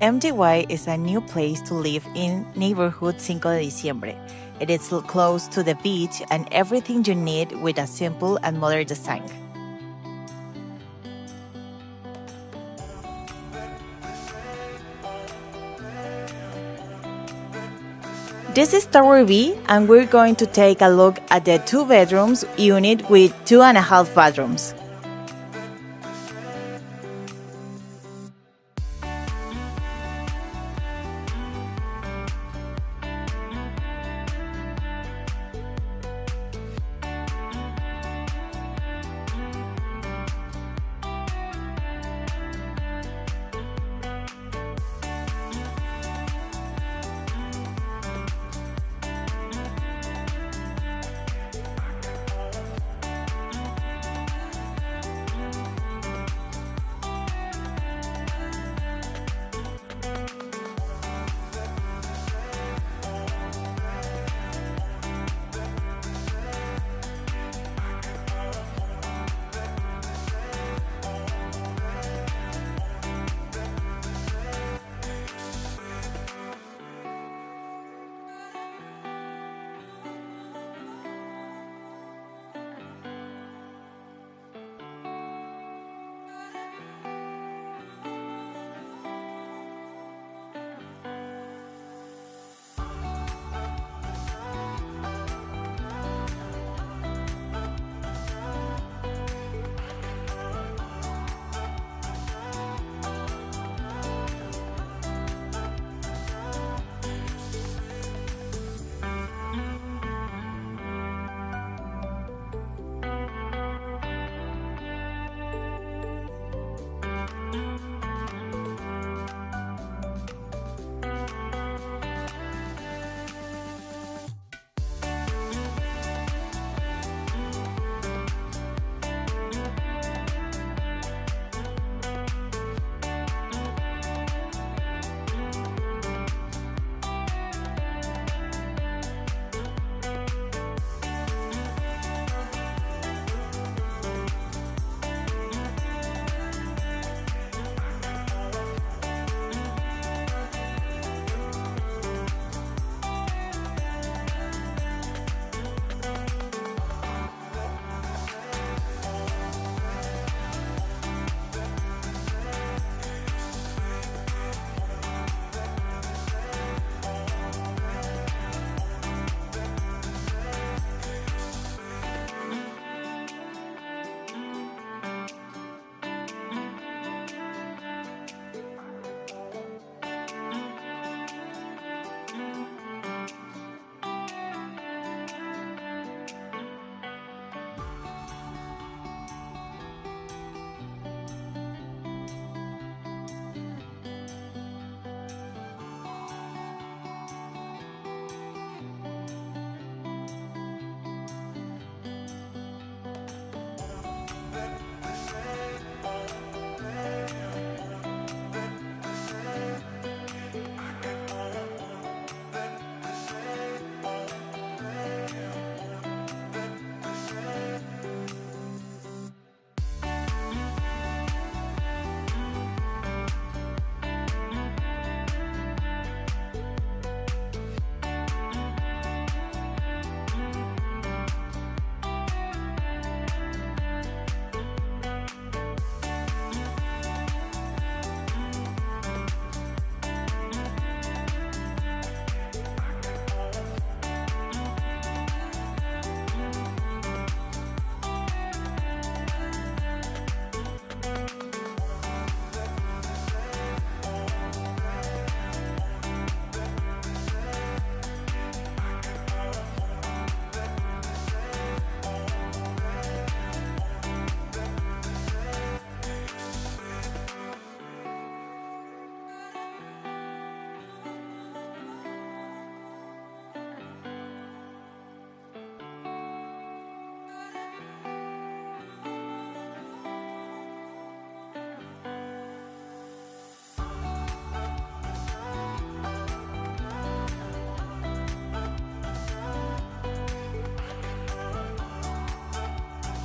MDY is a new place to live in neighborhood Cinco de Diciembre. It is close to the beach and everything you need with a simple and modern design. This is Tower B, and we're going to take a look at the 2 bedrooms unit with 2.5 bathrooms.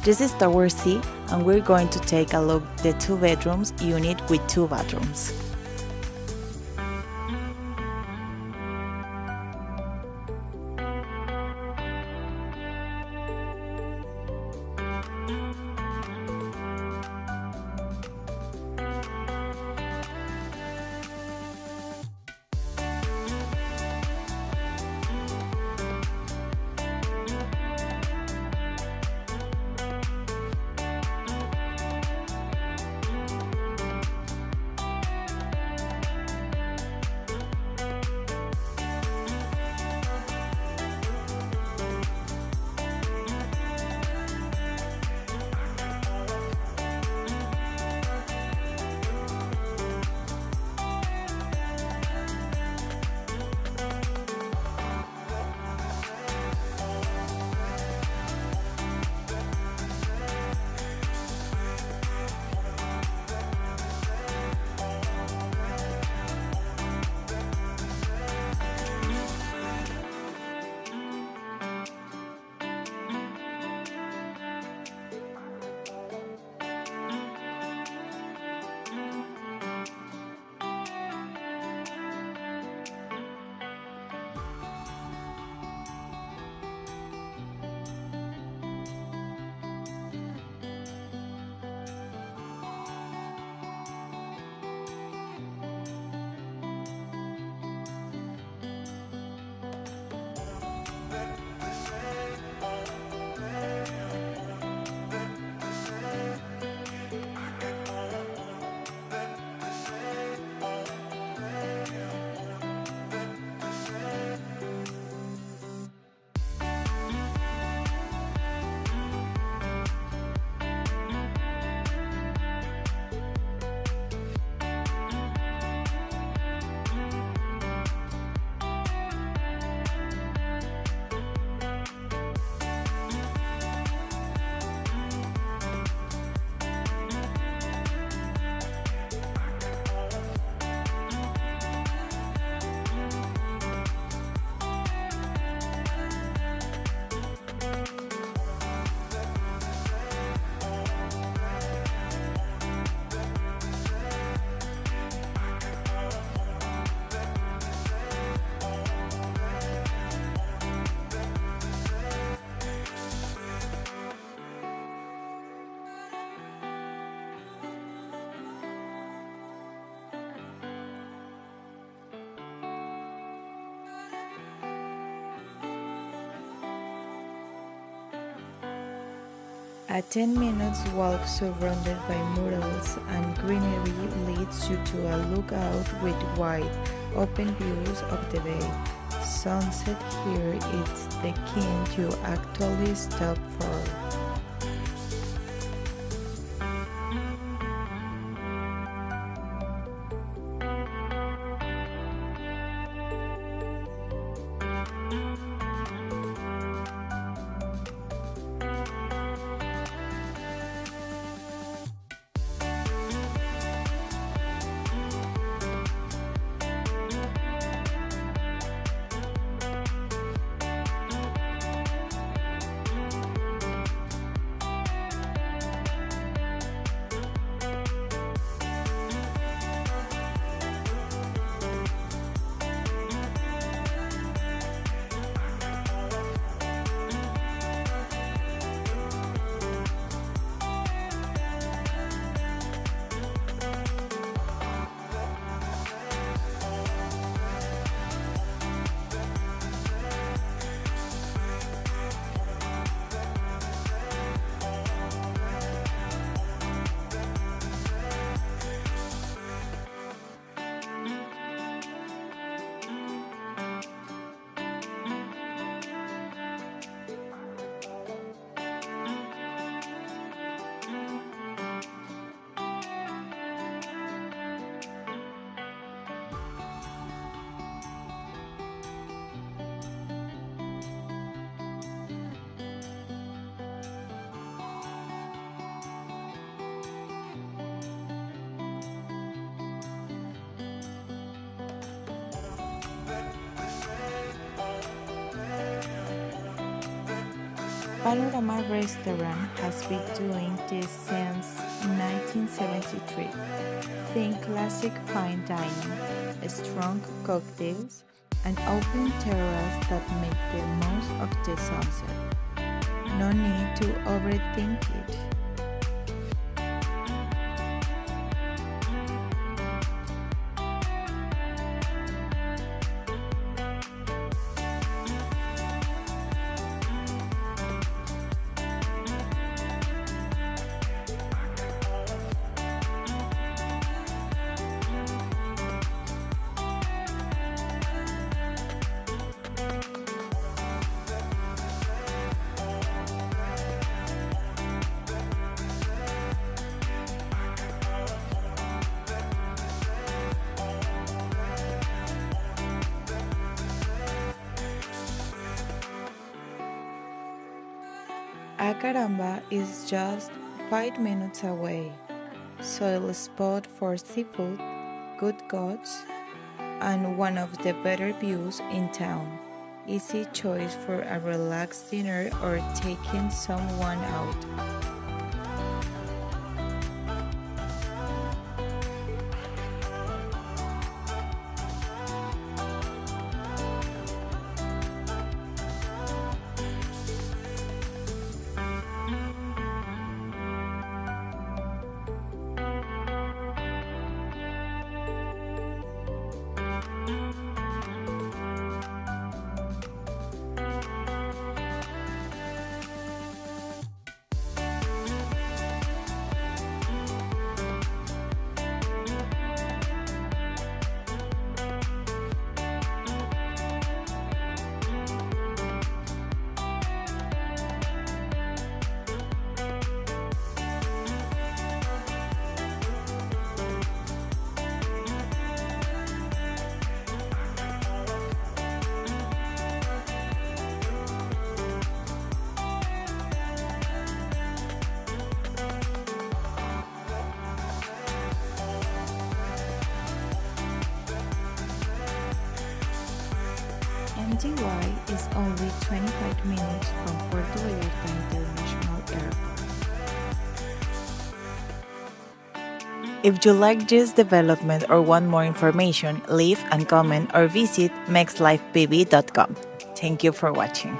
This is Tower C, and we're going to take a look at the 2 bedrooms unit with 2 bathrooms. A 10 minutes walk surrounded by murals and greenery leads you to a lookout with wide, open views of the bay. Sunset here is the kind you actually stop for. Panoramic restaurant has been doing this since 1973. Think classic fine dining, strong cocktails, and open terrace that make the most of the sunset. No need to overthink it. Acaramba is just 5 minutes away. Soil spot for seafood, good goats, and one of the better views in town. Easy choice for a relaxed dinner or taking someone out. MDY is only 25 minutes from Puerto Vallarta International Airport. If you like this development or want more information, leave and comment or visit mexlifebb.com. Thank you for watching.